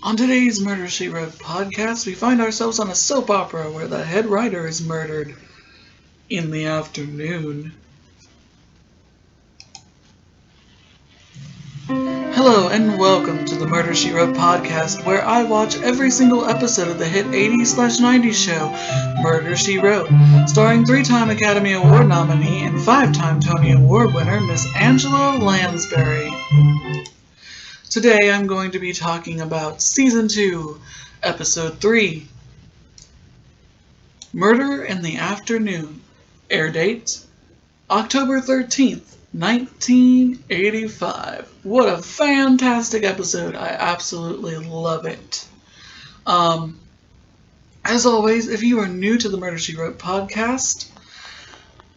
On today's Murder, She Wrote podcast, we find ourselves on a soap opera where the head writer is murdered in the afternoon. Hello and welcome to the Murder, She Wrote podcast, where I watch every single episode of the hit 80s/90s show, Murder, She Wrote, starring 3-time Academy Award nominee and 5-time Tony Award winner Miss Angela Lansbury. Today I'm going to be talking about Season 2, Episode 3, Murder in the Afternoon. Air date, October 13th, 1985. What a fantastic episode. I absolutely love it. As always, if you are new to the Murder, She Wrote podcast,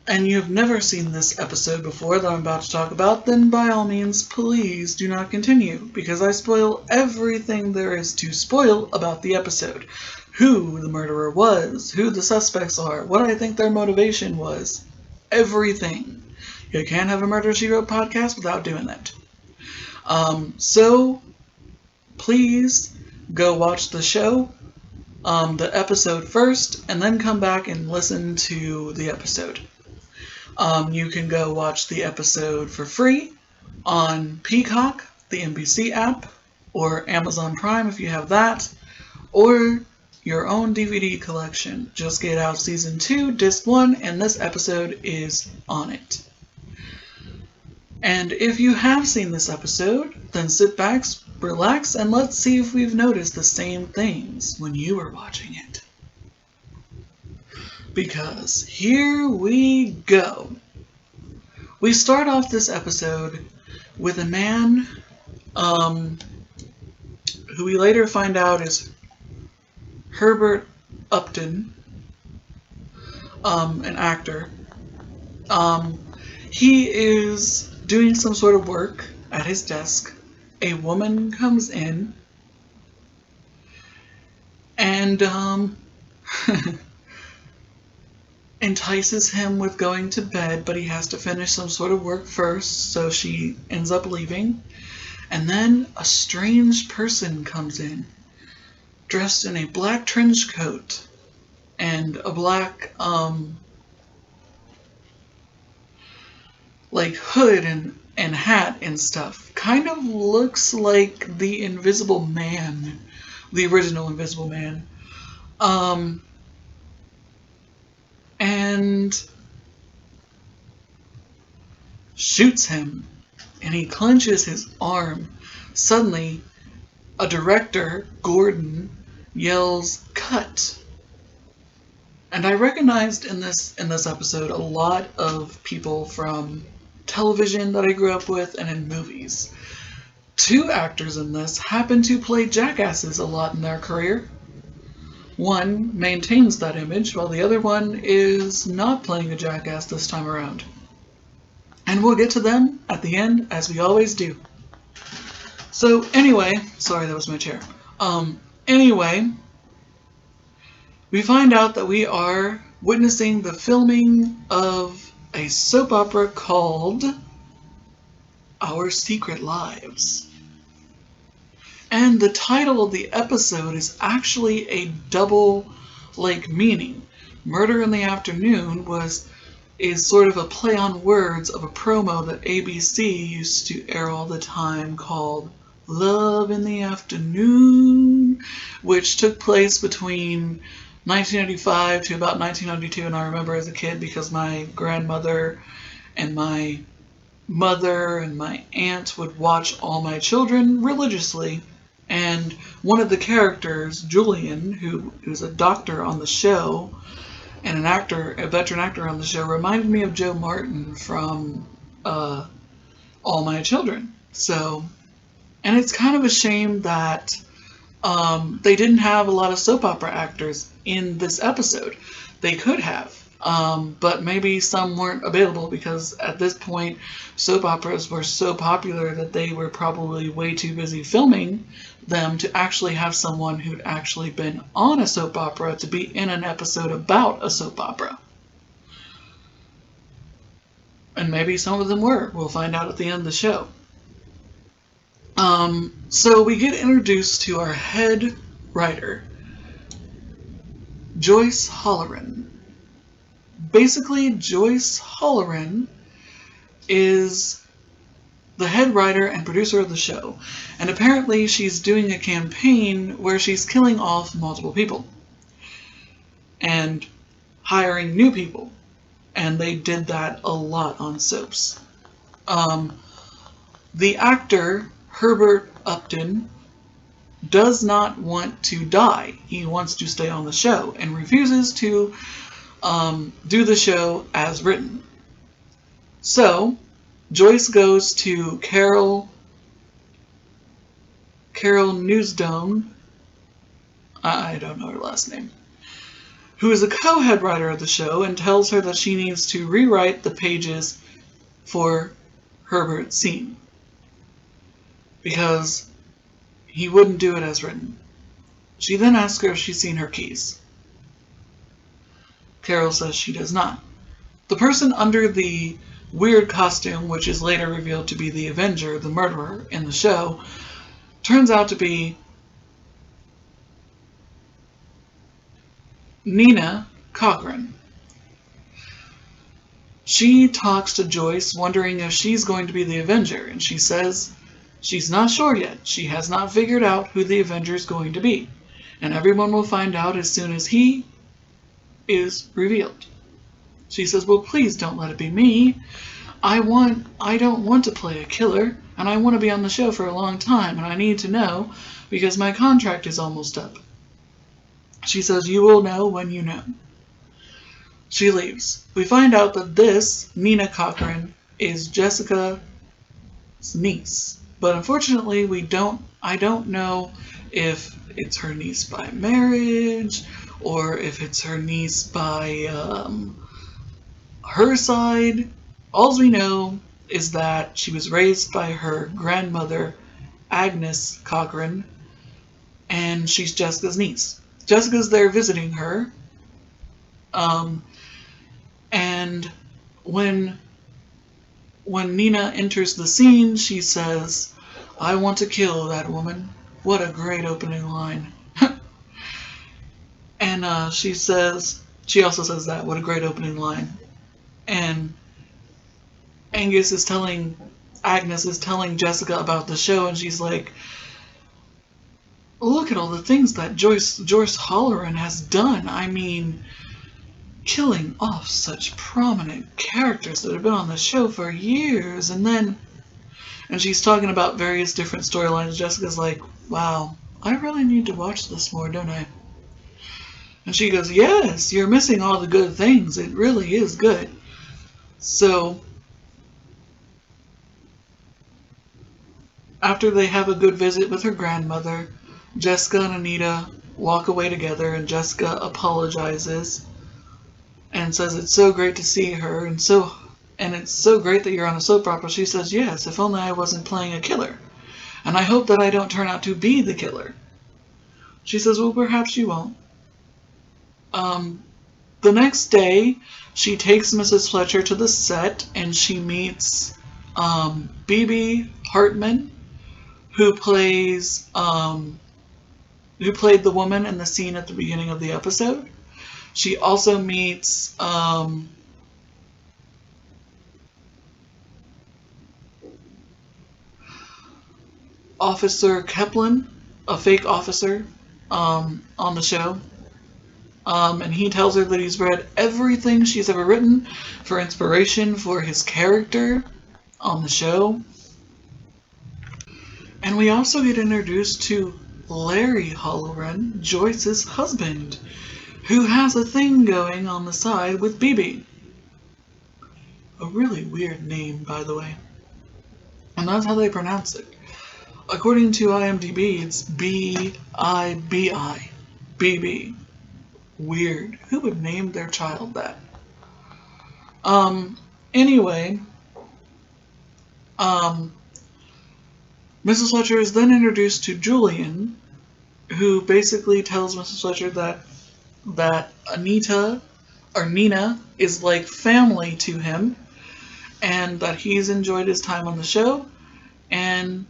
and you've never seen this episode before that I'm about to talk about, then by all means, please do not continue, because I spoil everything there is to spoil about the episode. Who the murderer was, who the suspects are, what I think their motivation was. Everything. You can't have a Murder, She Wrote podcast without doing that. So, please go watch the show, the episode first, and then come back and listen to the episode. You can go watch the episode for free on Peacock, the NBC app, or Amazon Prime if you have that, or your own DVD collection. Just get out Season 2, Disc 1, and this episode is on it. And if you have seen this episode, then sit back, relax, and let's see if we've noticed the same things when you were watching it. Because here we go. We start off this episode with a man who we later find out is Herbert Upton, an actor. He is doing some sort of work at his desk. A woman comes in and entices him with going to bed, but he has to finish some sort of work first, so she ends up leaving. And then a strange person comes in, dressed in a black trench coat and a black hood and hat and stuff. Kind of looks like the Invisible Man, the original Invisible Man. And shoots him, and he clenches his arm. Suddenly, a director, Gordon, yells, "Cut!" And I recognized in this episode a lot of people from television that I grew up with and in movies. 2 actors in this happen to play jackasses a lot in their career. One maintains that image, while the other one is not playing a jackass this time around. And we'll get to them at the end, as we always do. So anyway, sorry, that was my chair. Anyway, we find out that we are witnessing the filming of a soap opera called Our Secret Lives. And the title of the episode is actually a double meaning. Murder in the Afternoon is sort of a play on words of a promo that ABC used to air all the time called Love in the Afternoon, which took place between 1995 to about 1992, and I remember as a kid because my grandmother and my mother and my aunt would watch All My Children religiously. And one of the characters, Julian, who's a doctor on the show and a veteran actor on the show, reminded me of Joe Martin from All My Children. So, and it's kind of a shame that they didn't have a lot of soap opera actors in this episode. They could have, but maybe some weren't available because at this point soap operas were so popular that they were probably way too busy filming them to actually have someone who'd actually been on a soap opera to be in an episode about a soap opera. And maybe some of them were. We'll find out at the end of the show. So we get introduced to our head writer, Joyce Halloran. Basically, Joyce Halloran is the head writer and producer of the show, and apparently she's doing a campaign where she's killing off multiple people and hiring new people, and they did that a lot on soaps. The actor Herbert Upton does not want to die. He wants to stay on the show and refuses to do the show as written. So Joyce goes to Carol Newsdone, I don't know her last name, who is a co-head writer of the show, and tells her that she needs to rewrite the pages for Herbert's scene because he wouldn't do it as written. She then asks her if she's seen her keys. Carol says she does not. The person under the weird costume, which is later revealed to be the Avenger, the murderer in the show, turns out to be Nina Cochran. She talks to Joyce, wondering if she's going to be the Avenger, and she says she's not sure yet. She has not figured out who the Avenger is going to be, and everyone will find out as soon as he is revealed. She says, well, please don't let it be me. I don't want to play a killer, and I want to be on the show for a long time, and I need to know because my contract is almost up. She says, you will know when you know. She leaves. We find out that this, Nina Cochran, is Jessica's niece. But unfortunately, I don't know if it's her niece by marriage, or if it's her niece by her side. All we know is that she was raised by her grandmother, Agnes Cochran, and she's Jessica's niece. Jessica's there visiting her, and when Nina enters the scene, she says, I want to kill that woman. What a great opening line. And she also says that, what a great opening line. And Agnes is telling Jessica about the show, and she's like, look at all the things that Joyce Halloran has done. I mean, killing off such prominent characters that have been on the show for years, and she's talking about various different storylines. Jessica's like, wow, I really need to watch this more, don't I? And she goes, yes, you're missing all the good things. It really is good. So after they have a good visit with her grandmother, Jessica and Anita walk away together, and Jessica apologizes and says it's so great to see her, and it's so great that you're on a soap opera. She says, yes, if only I wasn't playing a killer. And I hope that I don't turn out to be the killer. She says, well, perhaps you won't. The next day, she takes Mrs. Fletcher to the set, and she meets Bibi Hartman, who played the woman in the scene at the beginning of the episode. She also meets Officer Kaplan, a fake officer on the show. And he tells her that he's read everything she's ever written for inspiration for his character on the show. And we also get introduced to Larry Halloran, Joyce's husband, who has a thing going on the side with Bibi. A really weird name, by the way. And that's how they pronounce it. According to IMDb, it's B-I-B-I. Bibi. Weird. Who would name their child that? Anyway, Mrs. Fletcher is then introduced to Julian, who basically tells Mrs. Fletcher that Nina is like family to him, and that he's enjoyed his time on the show, and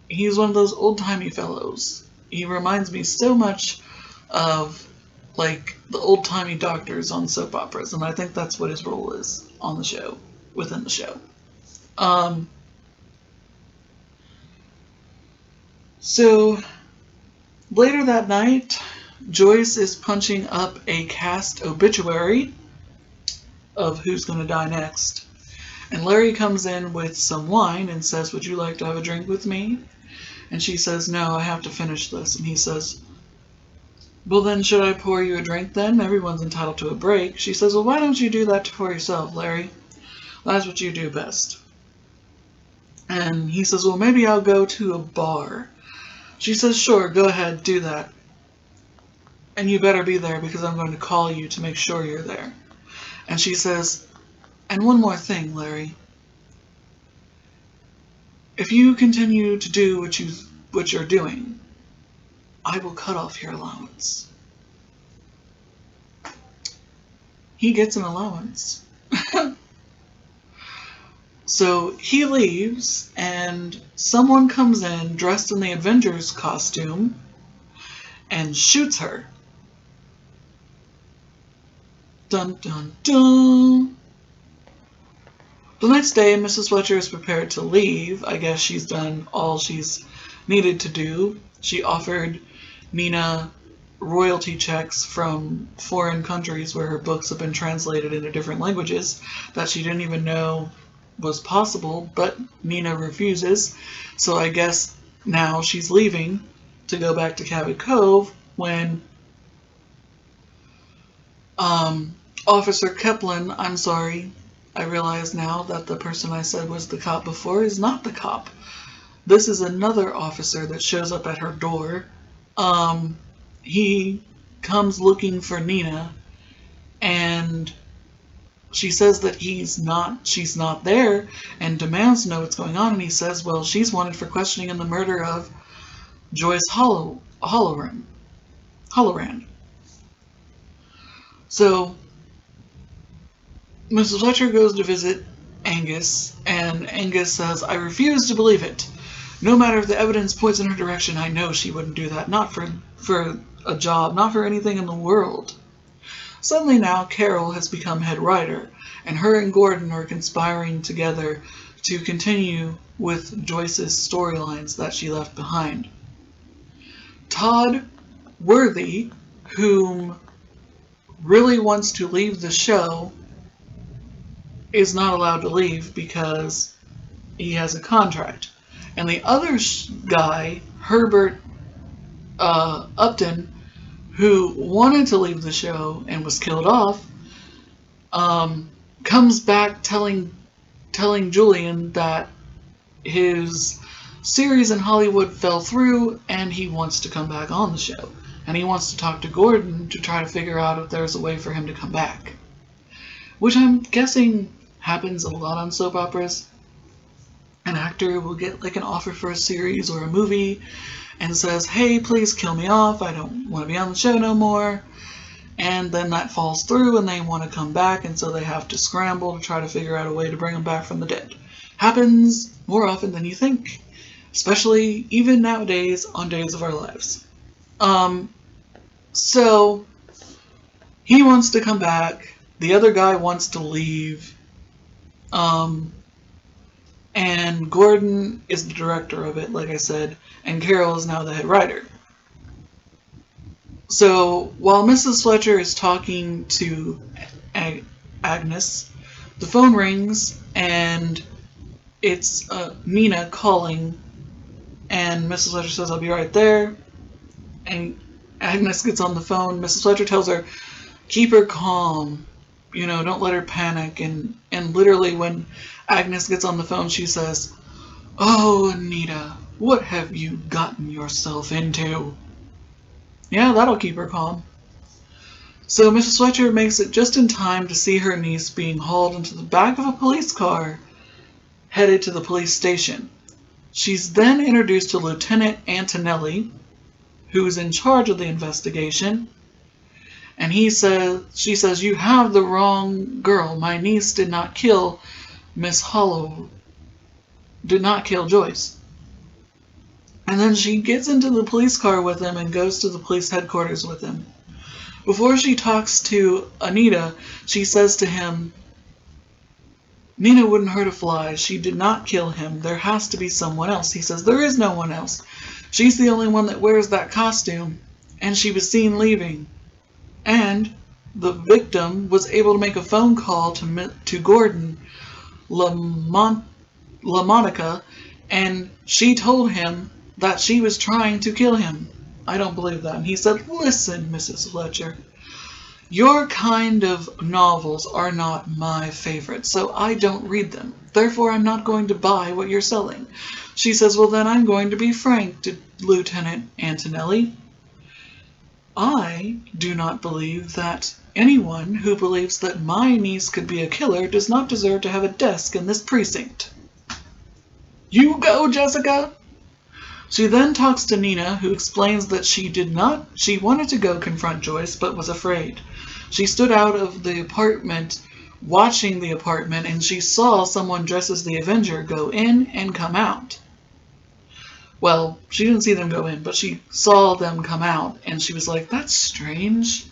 He's one of those old-timey fellows. He reminds me so much of, like, the old-timey doctors on soap operas, and I think that's what his role is on the show, within the show. So, later that night, Joyce is punching up a cast obituary of who's going to die next. And Larry comes in with some wine and says, "Would you like to have a drink with me?" And she says, "No, I have to finish this." And he says, "Well then, should I pour you a drink then? Everyone's entitled to a break." She says, "Well, why don't you do that for yourself, Larry? That's what you do best." And he says, "Well, maybe I'll go to a bar." She says, "Sure, go ahead, do that. And you better be there because I'm going to call you to make sure you're there." And she says, "And one more thing, Larry. If you continue to do what you're doing, I will cut off your allowance." He gets an allowance. So he leaves, and someone comes in dressed in the Avengers costume and shoots her. Dun dun dun. The next day, Mrs. Fletcher is prepared to leave. I guess she's done all she's needed to do. She offered Nina royalty checks from foreign countries where her books have been translated into different languages that she didn't even know was possible, but Nina refuses. So I guess now she's leaving to go back to Cabot Cove when Officer Keplin, I'm sorry, I realize now that the person I said was the cop before is not the cop. This is another officer that shows up at her door. He comes looking for Nina, and she says that she's not there, and demands to know what's going on, and he says, well, she's wanted for questioning in the murder of Joyce Halloran. So, Mrs. Fletcher goes to visit Angus, and Angus says, "I refuse to believe it. No matter if the evidence points in her direction, I know she wouldn't do that. Not for a job, not for anything in the world." Suddenly now, Carol has become head writer, and her and Gordon are conspiring together to continue with Joyce's storylines that she left behind. Todd Worthy, whom really wants to leave the show, is not allowed to leave because he has a contract. And the other guy, Herbert Upton, who wanted to leave the show and was killed off, comes back telling Julian that his series in Hollywood fell through and he wants to come back on the show. And he wants to talk to Gordon to try to figure out if there's a way for him to come back. Which I'm guessing happens a lot on soap operas. An actor will get like an offer for a series or a movie and says, "Hey, please kill me off, I don't want to be on the show no more." And then that falls through and they want to come back, and so they have to scramble to try to figure out a way to bring them back from the dead. Happens more often than you think, especially even nowadays on Days of Our Lives. So he wants to come back, the other guy wants to leave, and Gordon is the director of it, like I said, and Carol is now the head writer. So while Mrs. Fletcher is talking to Agnes, the phone rings and it's Nina calling, and Mrs. Fletcher says, "I'll be right there." And Agnes gets on the phone. Mrs. Fletcher tells her, keep her calm, don't let her panic. And literally when Agnes gets on the phone, she says, "Oh, Anita, what have you gotten yourself into?" Yeah, that'll keep her calm. So Mrs. Fletcher makes it just in time to see her niece being hauled into the back of a police car, headed to the police station. She's then introduced to Lieutenant Antonelli, who's in charge of the investigation, and she says, "You have the wrong girl. My niece did not kill Joyce." And then she gets into the police car with him and goes to the police headquarters with him. Before she talks to Anita, she says to him, Nina wouldn't hurt a fly. She did not kill him. There has to be someone else. He says, there is no one else. She's the only one that wears that costume. And she was seen leaving. And the victim was able to make a phone call to Gordon LaMonica, and she told him that she was trying to kill him. I don't believe that. And he said, listen, Mrs. Fletcher, your kind of novels are not my favorite, so I don't read them. Therefore, I'm not going to buy what you're selling. She says, well, then I'm going to be frank to Lieutenant Antonelli. I do not believe that anyone who believes that my niece could be a killer does not deserve to have a desk in this precinct. You go, Jessica! She then talks to Nina, who explains that she wanted to go confront Joyce, but was afraid. She stood out of the apartment, watching the apartment, and she saw someone dressed as the Avenger go in and come out. Well, she didn't see them go in, but she saw them come out, and she was like, that's strange.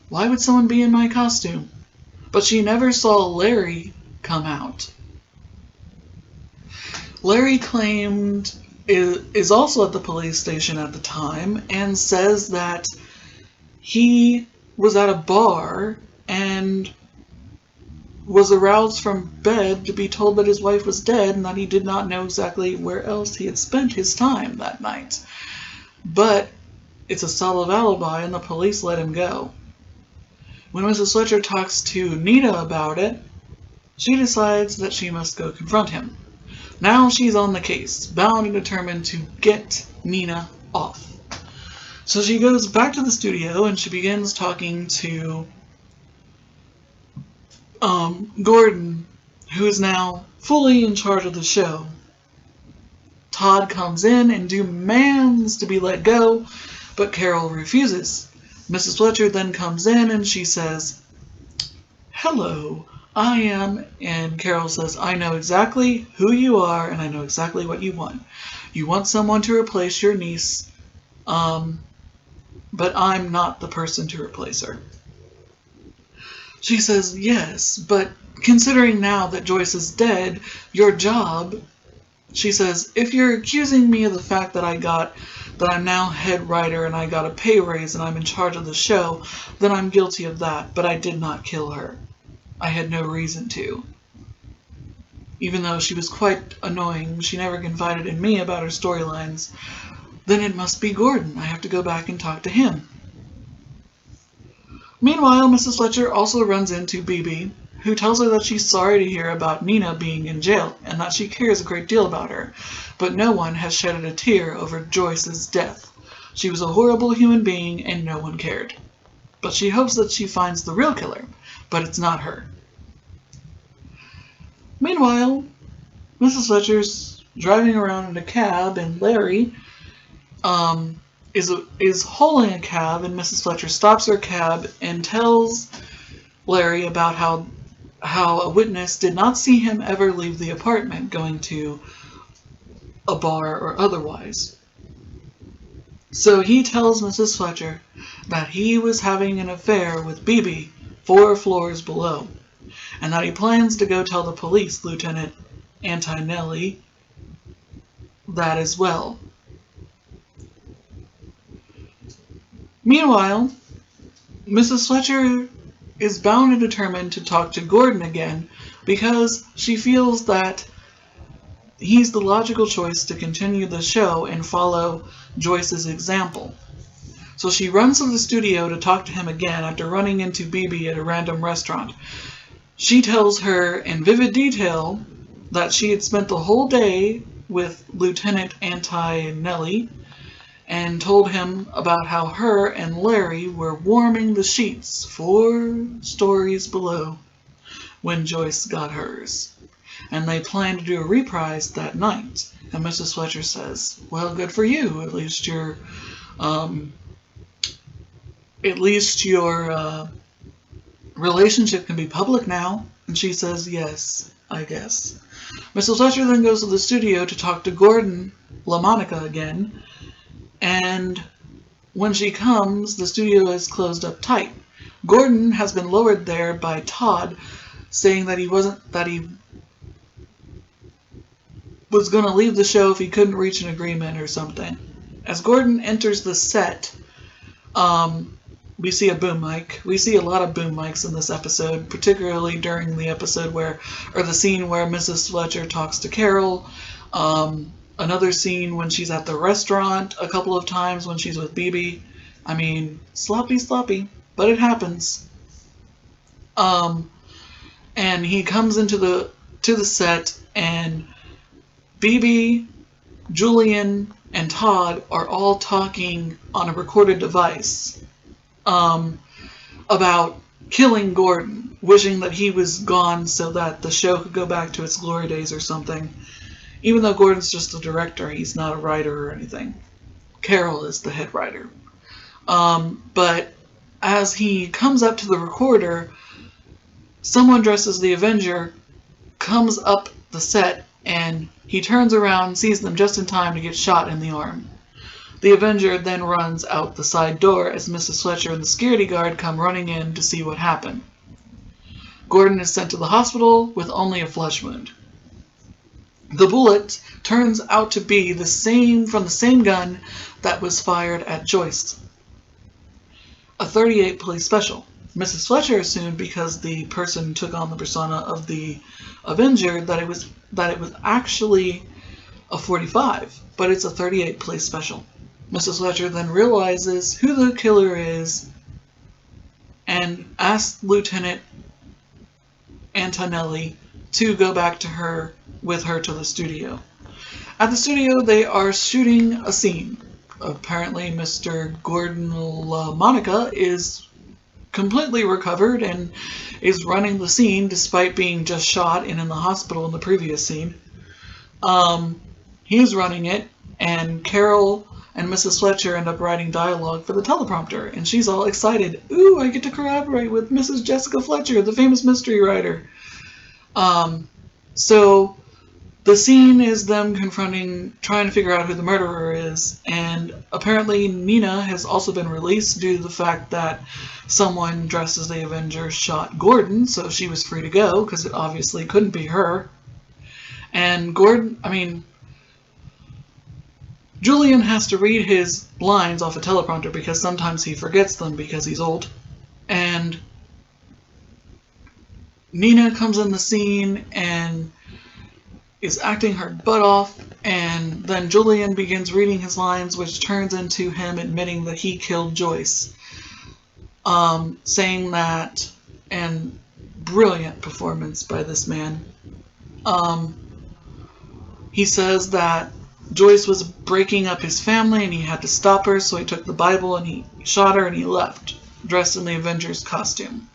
Why would someone be in my costume? But she never saw Larry come out. Larry claimed is also at the police station at the time and says that he was at a bar and was aroused from bed to be told that his wife was dead and that he did not know exactly where else he had spent his time that night. But it's a solid alibi and the police let him go. When Mrs. Fletcher talks to Nina about it, she decides that she must go confront him. Now she's on the case, bound and determined to get Nina off. So she goes back to the studio and she begins talking to Gordon, who is now fully in charge of the show. Todd comes in and demands to be let go, but Carol refuses. Mrs. Fletcher then comes in and she says, hello, I am, and Carol says, I know exactly who you are and I know exactly what you want. You want someone to replace your niece, but I'm not the person to replace her. She says, yes, but considering now that Joyce is dead, your job, she says, if you're accusing me of the fact that I'm now head writer and I got a pay raise and I'm in charge of the show, then I'm guilty of that, but I did not kill her. I had no reason to. Even though she was quite annoying, she never confided in me about her storylines. Then it must be Gordon. I have to go back and talk to him. Meanwhile, Mrs. Fletcher also runs into Bibi, who tells her that she's sorry to hear about Nina being in jail and that she cares a great deal about her, but no one has shedded a tear over Joyce's death. She was a horrible human being and no one cared. But she hopes that she finds the real killer, but it's not her. Meanwhile, Mrs. Fletcher's driving around in a cab and Larry is hauling a cab, and Mrs. Fletcher stops her cab and tells Larry about how a witness did not see him ever leave the apartment going to a bar or otherwise. So he tells Mrs. Fletcher that he was having an affair with Bibi 4 floors below, and that he plans to go tell the police, Lieutenant Antonelli, that as well. Meanwhile, Mrs. Fletcher is bound and determined to talk to Gordon again because she feels that he's the logical choice to continue the show and follow Joyce's example. So she runs to the studio to talk to him again after running into Bibi at a random restaurant. She tells her in vivid detail that she had spent the whole day with Lieutenant Antonelli and told him about how her and Larry were warming the sheets 4 stories below when Joyce got hers. And they planned to do a reprise that night. And Mrs. Fletcher says, well, good for you. At least your relationship can be public now. And she says, yes, I guess. Mrs. Fletcher then goes to the studio to talk to Gordon LaMonica again, and when she comes, the studio is closed up tight. Gordon has been lowered there by Todd, saying that he was going to leave the show if he couldn't reach an agreement or something. As Gordon enters the set, we see a boom mic. We see a lot of boom mics in this episode, particularly during the the scene where Mrs. Fletcher talks to Carol. Another scene when she's at the restaurant a couple of times when she's with Bebe. I mean, sloppy, but it happens. And he comes into the set, and Bebe, Julian, and Todd are all talking on a recorded device about killing Gordon, wishing that he was gone so that the show could go back to its glory days or something. Even though Gordon's just a director, he's not a writer or anything. Carol is the head writer. But as he comes up to the recorder, someone dressed as the Avenger comes up the set, and he turns around, sees them just in time to get shot in the arm. The Avenger then runs out the side door as Mrs. Fletcher and the security guard come running in to see what happened. Gordon is sent to the hospital with only a flesh wound. The bullet turns out to be from the same gun that was fired at Joyce. A .38 police special. Mrs. Fletcher assumed, because the person took on the persona of the Avenger, that it was actually a .45, but it's a .38 police special. Mrs. Fletcher then realizes who the killer is and asks Lieutenant Antonelli to go back with her to the studio. At the studio, they are shooting a scene. Apparently, Mr. Gordon LaMonica is completely recovered and is running the scene despite being just shot and in the hospital in the previous scene. He's running it, and Carol and Mrs. Fletcher end up writing dialogue for the teleprompter, and she's all excited. Ooh, I get to collaborate with Mrs. Jessica Fletcher, the famous mystery writer. So the scene is them trying to figure out who the murderer is, and apparently Nina has also been released due to the fact that someone dressed as the Avenger shot Gordon, so she was free to go, because it obviously couldn't be her. And Julian has to read his lines off a teleprompter because sometimes he forgets them because he's old. And Nina comes in the scene and is acting her butt off, and then Julian begins reading his lines, which turns into him admitting that he killed Joyce. Saying that, and brilliant performance by this man. He says that Joyce was breaking up his family and he had to stop her, so he took the Bible and he shot her and he left, dressed in the Avengers costume.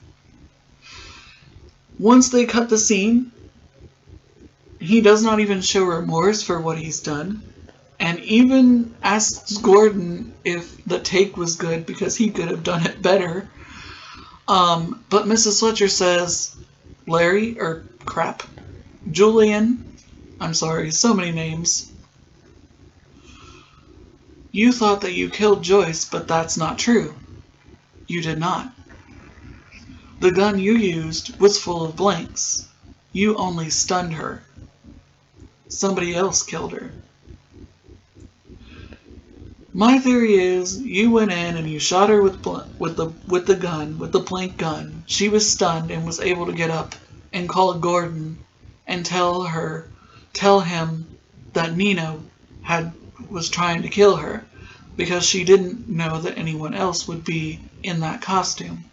Once they cut the scene, he does not even show remorse for what he's done, and even asks Gordon if the take was good because he could have done it better. But Mrs. Fletcher says, Julian, I'm sorry, so many names. You thought that you killed Joyce, but that's not true. You did not. The gun you used was full of blanks. You only stunned her. Somebody else killed her. My theory is you went in and you shot her with the blank gun. She was stunned and was able to get up and call Gordon and tell him that Nina was trying to kill her because she didn't know that anyone else would be in that costume.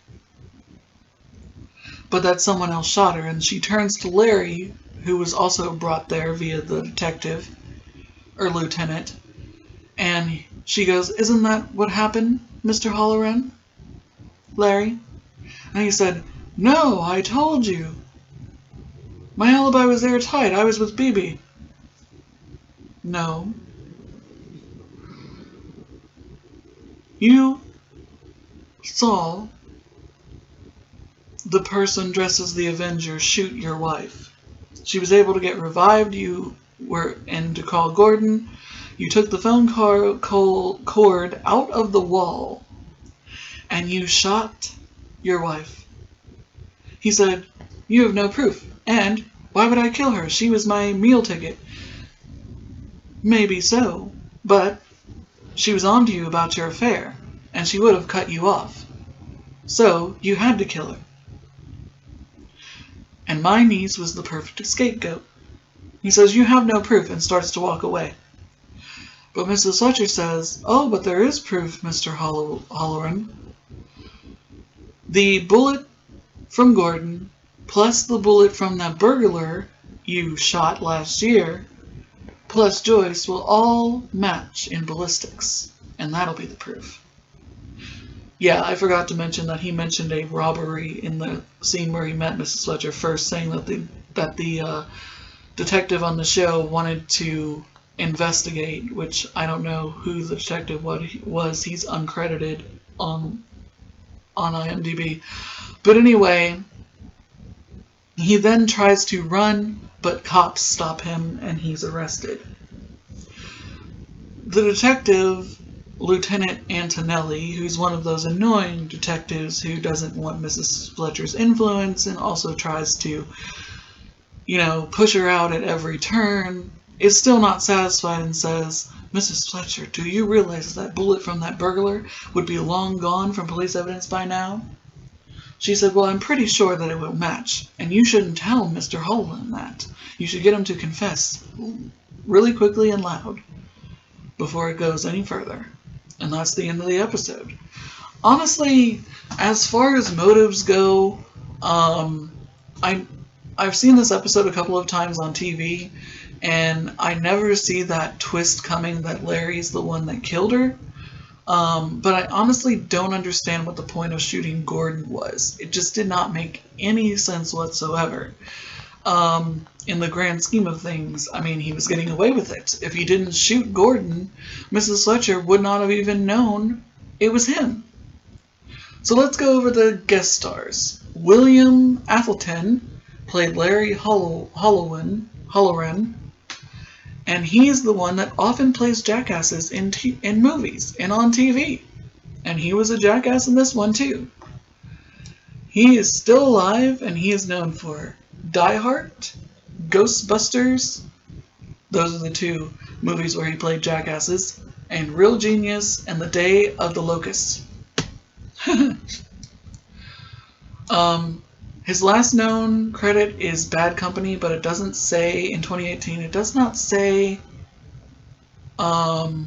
But that someone else shot her, and she turns to Larry, who was also brought there via the detective, or lieutenant, and she goes, "Isn't that what happened, Mr. Halloran? Larry?" And he said, "No, I told you. My alibi was airtight. I was with Bebe." "No. You saw the person dressed as the Avenger shoot your wife. She was able to get revived. And to call Gordon. You took the phone cord out of the wall and you shot your wife. He said, you have no proof. And why would I kill her? She was my meal ticket. Maybe so, but she was on to you about your affair, and she would have cut you off. So you had to kill her. And my niece was the perfect scapegoat. He says, you have no proof, and starts to walk away. But Mrs. Fletcher says, oh, but there is proof, Mr. Halloran. The bullet from Gordon, plus the bullet from that burglar you shot last year, plus Joyce will all match in ballistics, and that'll be the proof. Yeah, I forgot to mention that he mentioned a robbery in the scene where he met Mrs. Fletcher first, saying that the detective on the show wanted to investigate, which I don't know who the detective was. He's uncredited on IMDb. But anyway, he then tries to run, but cops stop him and he's arrested. The detective, Lieutenant Antonelli, who's one of those annoying detectives who doesn't want Mrs. Fletcher's influence and also tries to, push her out at every turn, is still not satisfied and says, Mrs. Fletcher, do you realize that bullet from that burglar would be long gone from police evidence by now? She said, well, I'm pretty sure that it will match, and you shouldn't tell Mr. Holland that. You should get him to confess really quickly and loud before it goes any further. And that's the end of the episode. Honestly, as far as motives go, I've seen this episode a couple of times on TV, and I never see that twist coming that Larry's the one that killed her. But I honestly don't understand what the point of shooting Gordon was. It just did not make any sense whatsoever. In the grand scheme of things, I mean, he was getting away with it. If he didn't shoot Gordon, Mrs. Fletcher would not have even known it was him. So let's go over the guest stars. William Atherton played Larry Halloran, and he's the one that often plays jackasses in movies and on TV. And he was a jackass in this one too. He is still alive, and he is known for Die Hard, Ghostbusters, those are the two movies where he played jackasses, and Real Genius and The Day of the Locust. His last known credit is Bad Company, but it doesn't say, in 2018, it does not say what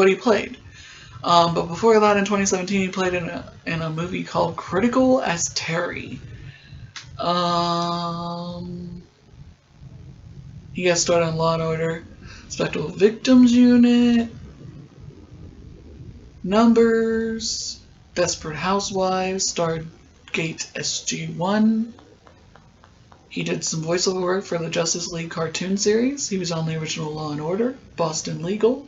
he played. But before that, in 2017, he played in a movie called Critical as Terry. He got started on Law & Order, Spectral Victims Unit, Numbers, Desperate Housewives, Stargate SG-1. He did some voiceover work for the Justice League cartoon series. He was on the original Law & Order, Boston Legal,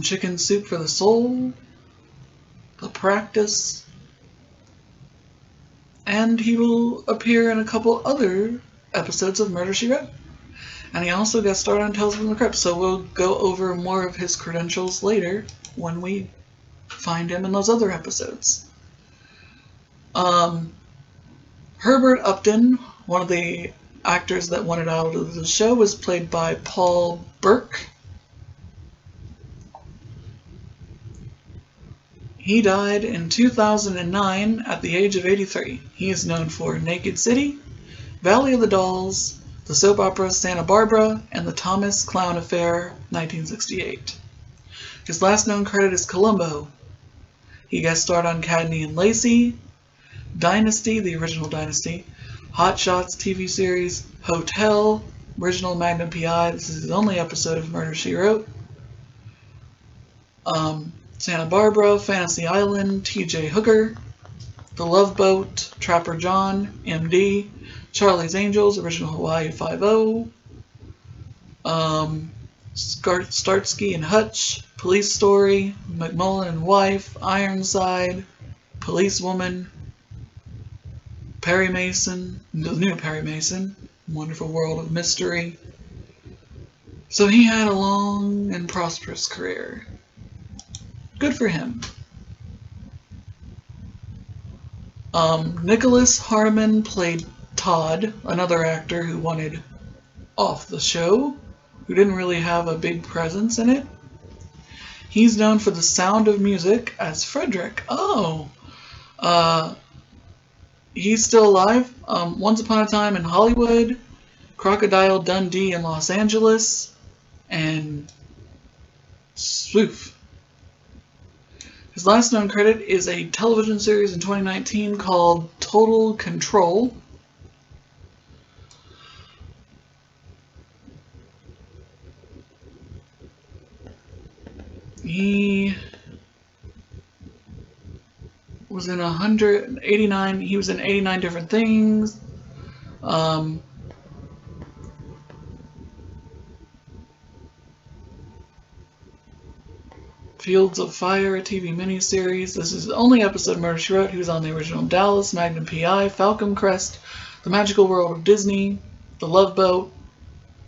Chicken Soup for the Soul, The Practice, and he will appear in a couple other episodes of Murder, She Wrote. And he also got started on Tales from the Crypt, so we'll go over more of his credentials later when we find him in those other episodes. Herbert Upton, one of the actors that wanted out of the show, was played by Paul Burke. He died in 2009 at the age of 83. He is known for Naked City, Valley of the Dolls, the soap opera Santa Barbara, and the Thomas Clown Affair, 1968. His last known credit is Columbo. He guest starred on Cagney and Lacey, Dynasty, the original Dynasty, Hot Shots TV series, Hotel, original Magnum PI. This is his only episode of Murder, She Wrote. Santa Barbara, Fantasy Island, T.J. Hooker, The Love Boat, Trapper John, MD, Charlie's Angels, original Hawaii Five-0, Starsky and Hutch, Police Story, McMullen and Wife, Ironside, Policewoman, Perry Mason, the new Perry Mason, Wonderful World of Mystery. So he had a long and prosperous career. Good for him. Nicholas Harmon played Todd, another actor who wanted off the show, who didn't really have a big presence in it. He's known for The Sound of Music as Frederick. Oh, he's still alive. Once Upon a Time in Hollywood, Crocodile Dundee in Los Angeles, and Swoof. His last known credit is a television series in 2019 called Total Control. He was in 189. He was in 89 different things. Fields of Fire, a TV miniseries. This is the only episode of Murder, She Wrote. He was on the original Dallas, Magnum P.I., Falcon Crest, The Magical World of Disney, The Love Boat.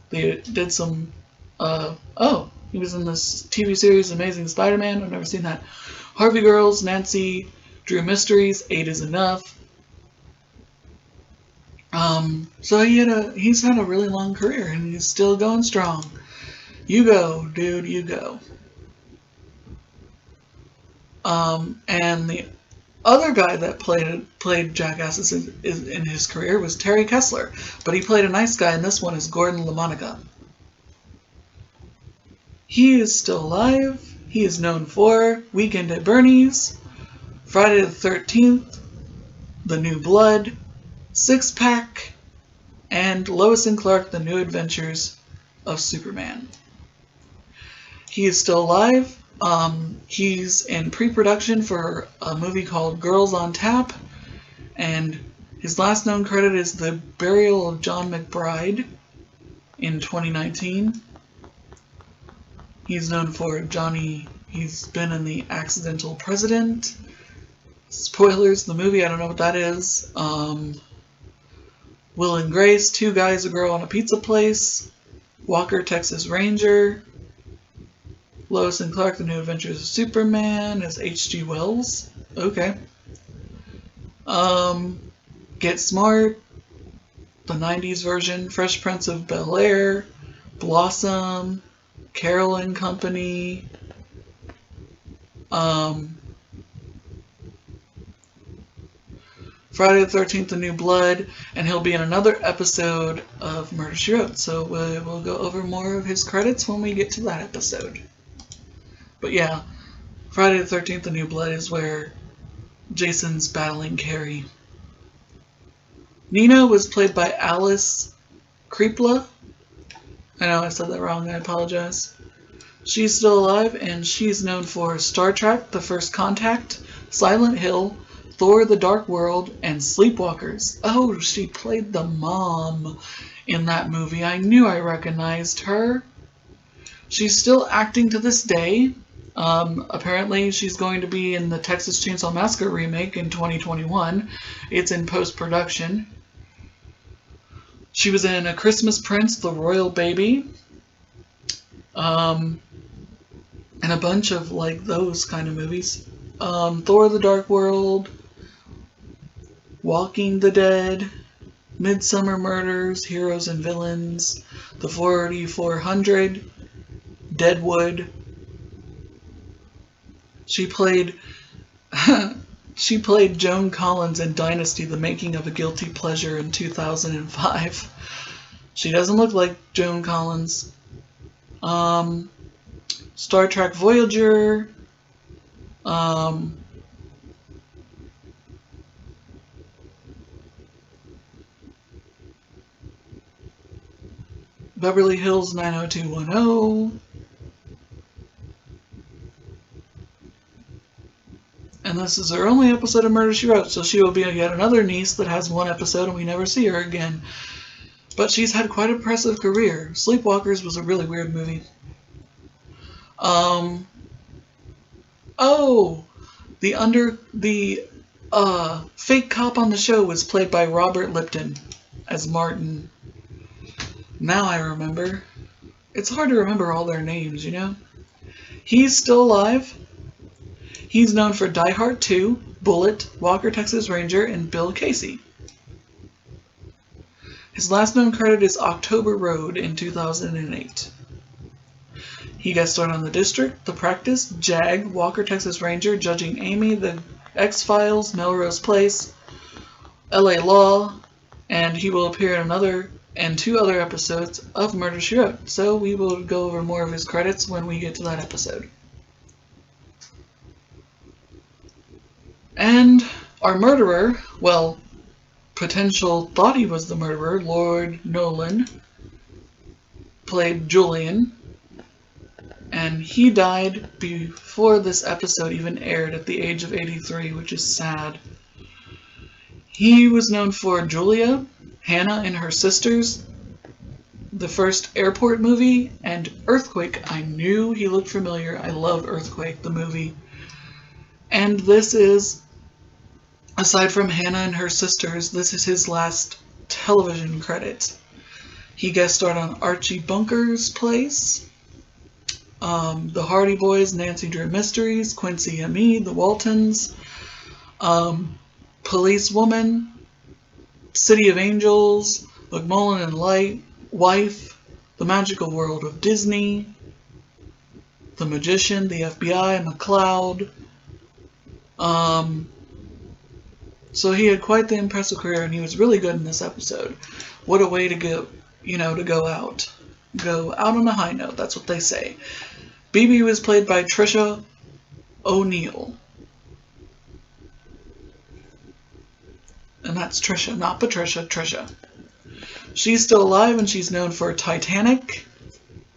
They did some, he was in this TV series, Amazing Spider-Man. I've never seen that. Harvey Girls, Nancy Drew Mysteries, 8 is Enough. So he's had a really long career, and he's still going strong. You go, dude, you go. And the other guy that played jackasses in his career was Terry Kessler, but he played a nice guy, and this one is Gordon LaMonica. He is still alive. He is known for Weekend at Bernie's, Friday the 13th, The New Blood, Six Pack, and Lois and Clark: The New Adventures of Superman. He is still alive. He's in pre-production for a movie called Girls on Tap, and his last known credit is The Burial of John McBride in 2019. He's known for he's been in The Accidental President. Spoilers, the movie, I don't know what that is. Will and Grace, Two Guys, a Girl, and a Pizza Place. Walker, Texas Ranger. Lois and Clark: The New Adventures of Superman as H.G. Wells. Okay. Get Smart, the 90s version, Fresh Prince of Bel-Air, Blossom, Carol and Company. Friday the 13th, The New Blood, and he'll be in another episode of Murder, She Wrote. So we'll go over more of his credits when we get to that episode. But yeah, Friday the 13th, The New Blood is where Jason's battling Carrie. Nina was played by Alice Kripke. I know I said that wrong, I apologize. She's still alive, and she's known for Star Trek: The First Contact, Silent Hill, Thor: The Dark World, and Sleepwalkers. Oh, she played the mom in that movie. I knew I recognized her. She's still acting to this day. Apparently she's going to be in the Texas Chainsaw Massacre remake in 2021. It's in post-production. She was in A Christmas Prince, The Royal Baby, and a bunch of like those kind of movies. Thor: The Dark World, Walking the Dead, Midsummer Murders, Heroes and Villains, The 4400, Deadwood. She played Joan Collins in Dynasty: The Making of a Guilty Pleasure in 2005. She doesn't look like Joan Collins. Star Trek Voyager. Beverly Hills 90210. And this is her only episode of Murder, She Wrote, so she will be yet another niece that has one episode and we never see her again. But she's had quite an impressive career. Sleepwalkers was a really weird movie. The fake cop on the show was played by Robert Lipton as Martin. Now I remember. It's hard to remember all their names, you know? He's still alive. He's known for Die Hard 2, Bullet, Walker Texas Ranger, and Bill Casey. His last known credit is October Road in 2008. He guest starred on The District, The Practice, Jag, Walker Texas Ranger, Judging Amy, The X-Files, Melrose Place, LA Law, and he will appear in 2 other episodes of Murder, She Wrote. So we will go over more of his credits when we get to that episode. And our murderer, well, potential thought he was the murderer, Lord Nolan, played Julian, and he died before this episode even aired at the age of 83, which is sad. He was known for Julia, Hannah and Her Sisters, the first Airport movie, and Earthquake. I knew he looked familiar. I love Earthquake, the movie. And this is, aside from Hannah and Her Sisters, this is his last television credit. He guest starred on Archie Bunker's Place, The Hardy Boys, Nancy Drew Mysteries, Quincy M.E., The Waltons, Policewoman, City of Angels, McMullen and Light, Wife, The Magical World of Disney, The Magician, The FBI, McCloud. So he had quite the impressive career, and he was really good in this episode. What a way to go, to go out. Go out on a high note, that's what they say. BB was played by Trisha O'Neill. And that's Trisha, not Patricia, Trisha. She's still alive, and she's known for Titanic,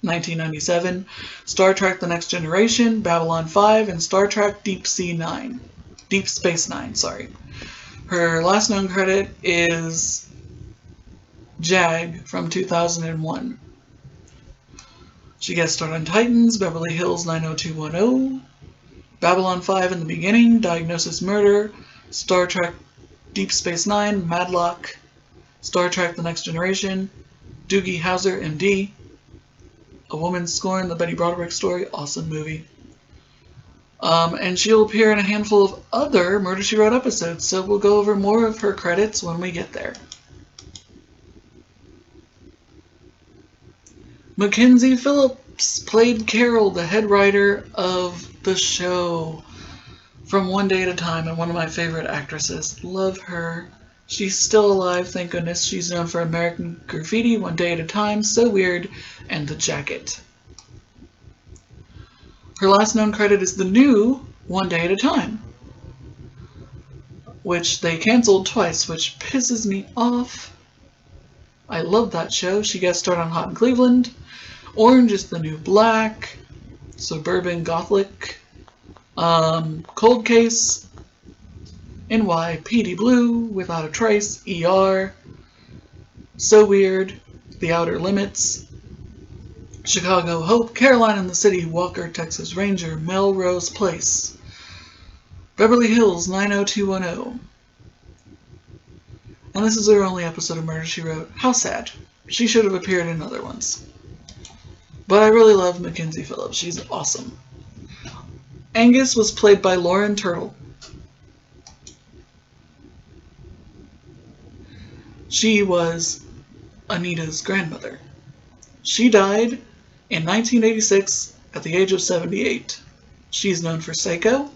1997, Star Trek The Next Generation, Babylon 5, and Star Trek Deep Space Nine, sorry. Her last known credit is Jag from 2001. She guest starred on Titans, Beverly Hills 90210, Babylon 5 in the Beginning, Diagnosis Murder, Star Trek Deep Space Nine, Madlock, Star Trek The Next Generation, Doogie Howser, MD, A Woman's Scorn, the Betty Broderick story, awesome movie. And she'll appear in a handful of other Murder, She Wrote episodes, so we'll go over more of her credits when we get there. Mackenzie Phillips played Carol, the head writer of the show from One Day at a Time, and one of my favorite actresses. Love her. She's still alive, thank goodness. She's known for American Graffiti, One Day at a Time, So Weird, and The Jacket. Her last known credit is the new One Day at a Time, which they canceled twice, which pisses me off. I love that show. She guest starred on Hot in Cleveland, Orange is the New Black, Suburban Gothic, Cold Case, NYPD Blue, Without a Trace, ER, So Weird, The Outer Limits, Chicago Hope, Caroline in the City, Walker Texas Ranger, Melrose Place, Beverly Hills 90210. And this is her only episode of Murder, She Wrote. How sad. She should have appeared in other ones. But I really love Mackenzie Phillips. She's awesome. Angus was played by Lauren Turtle. She was Anita's grandmother. She died in 1986 at the age of 78. She's known for Psycho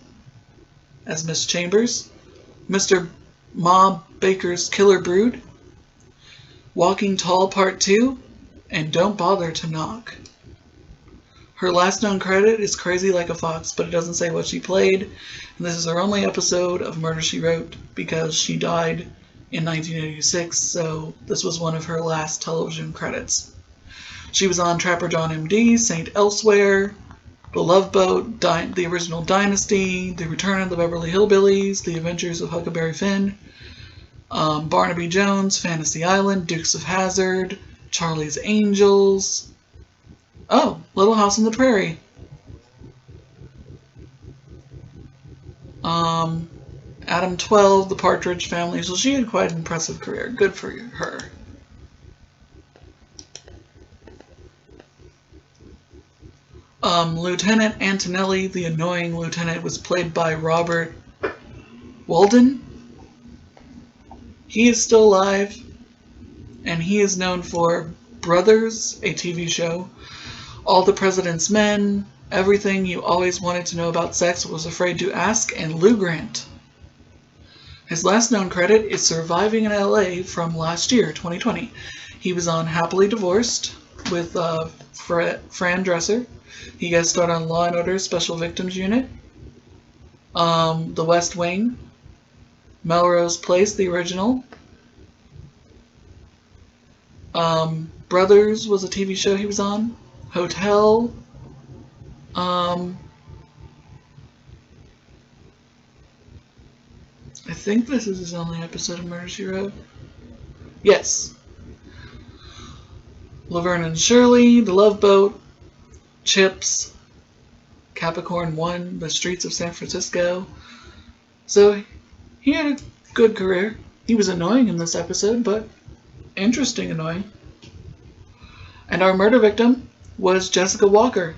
as Miss Chambers, Mr. Ma Baker's Killer Brood, Walking Tall Part 2, and Don't Bother to Knock. Her last known credit is Crazy Like a Fox, but it doesn't say what she played, and this is her only episode of Murder, She Wrote because she died in 1986, so this was one of her last television credits. She was on Trapper John MD, Saint Elsewhere, The Love Boat, the original Dynasty, The Return of the Beverly Hillbillies, The Adventures of Huckleberry Finn, Barnaby Jones, Fantasy Island, Dukes of Hazzard, Charlie's Angels, Little House on the Prairie, Adam 12, The Partridge Family. So she had quite an impressive career. Good for her. Lieutenant Antonelli, the annoying lieutenant, was played by Robert Walden. He is still alive, and he is known for Brothers, a TV show, All the President's Men, Everything You Always Wanted to Know About Sex But Was Afraid to Ask, and Lou Grant. His last known credit is Surviving in LA from last year, 2020. He was on Happily Divorced with Fran Dresser. He guest starred on Law & Order Special Victims Unit, The West Wing, Melrose Place, the original. Brothers was a TV show he was on. Hotel. I think this is his only episode of Murder, She Wrote. Yes. Laverne and Shirley, The Love Boat, Chips, Capricorn 1, The Streets of San Francisco. So he had a good career. He was annoying in this episode, but interesting annoying. And our murder victim was Jessica Walker,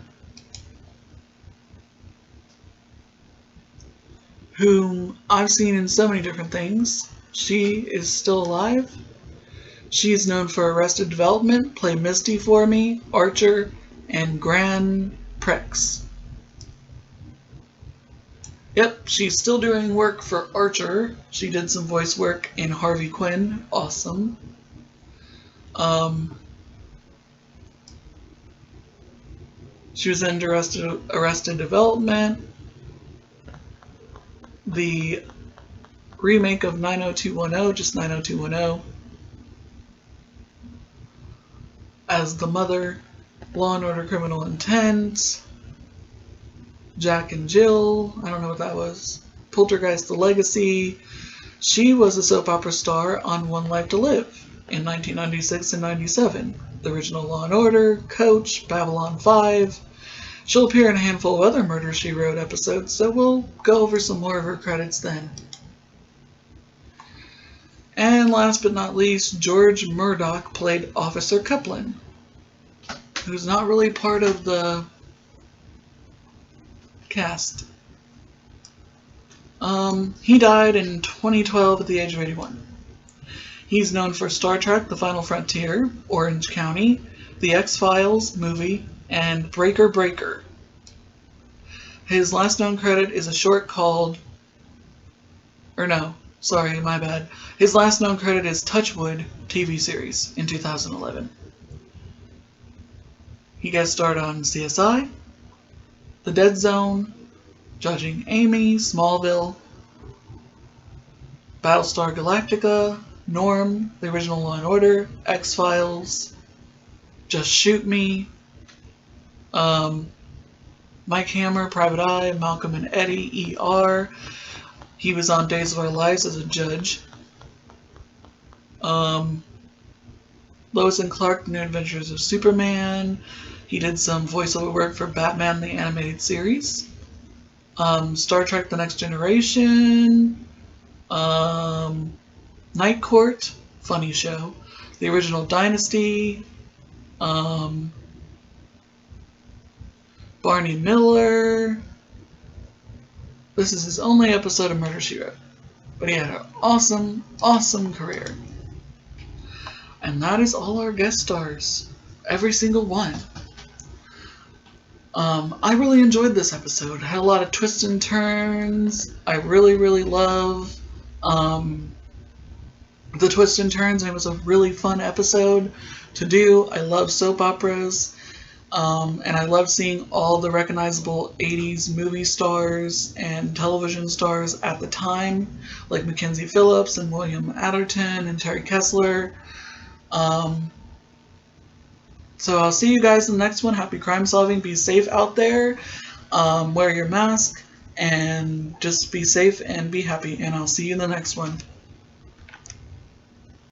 whom I've seen in so many different things. She is still alive. She is known for Arrested Development, Play Misty for Me, Archer, and Grand Prix. Yep, she's still doing work for Archer. She did some voice work in Harvey Quinn. Awesome. She was in Arrested Development, the remake of 90210, just 90210, as the mother, Law & Order Criminal Intent, Jack and Jill, I don't know what that was, Poltergeist The Legacy. She was a soap opera star on One Life to Live in 1996 and 97. The original Law & Order, Coach, Babylon 5. She'll appear in a handful of other Murder, She Wrote episodes, so we'll go over some more of her credits then. And last but not least, George Murdoch played Officer Coupland, who's not really part of the cast. He died in 2012 at the age of 81. He's known for Star Trek: The Final Frontier, Orange County, The X-Files movie, and Breaker Breaker. His last known credit is a short called... His last known credit is Touchwood TV series in 2011. He guest starred on CSI, The Dead Zone, Judging Amy, Smallville, Battlestar Galactica, Norm, the original Law & Order, X-Files, Just Shoot Me, Mike Hammer, Private Eye, Malcolm and Eddie, ER. He was on Days of Our Lives as a judge. Lois and Clark, The New Adventures of Superman. He did some voiceover work for Batman, the animated series. Star Trek: The Next Generation. Night Court, funny show. The original Dynasty. Barney Miller. This is his only episode of Murder, She Wrote. But he had an awesome, awesome career. And that is all our guest stars. Every single one. I really enjoyed this episode. It had a lot of twists and turns. I really, really love the twists and turns. It was a really fun episode to do. I love soap operas. And I love seeing all the recognizable 80s movie stars and television stars at the time, like Mackenzie Phillips and William Atherton and Terry Kessler. So I'll see you guys in the next one. Happy crime solving. Be safe out there. Wear your mask and just be safe and be happy. And I'll see you in the next one.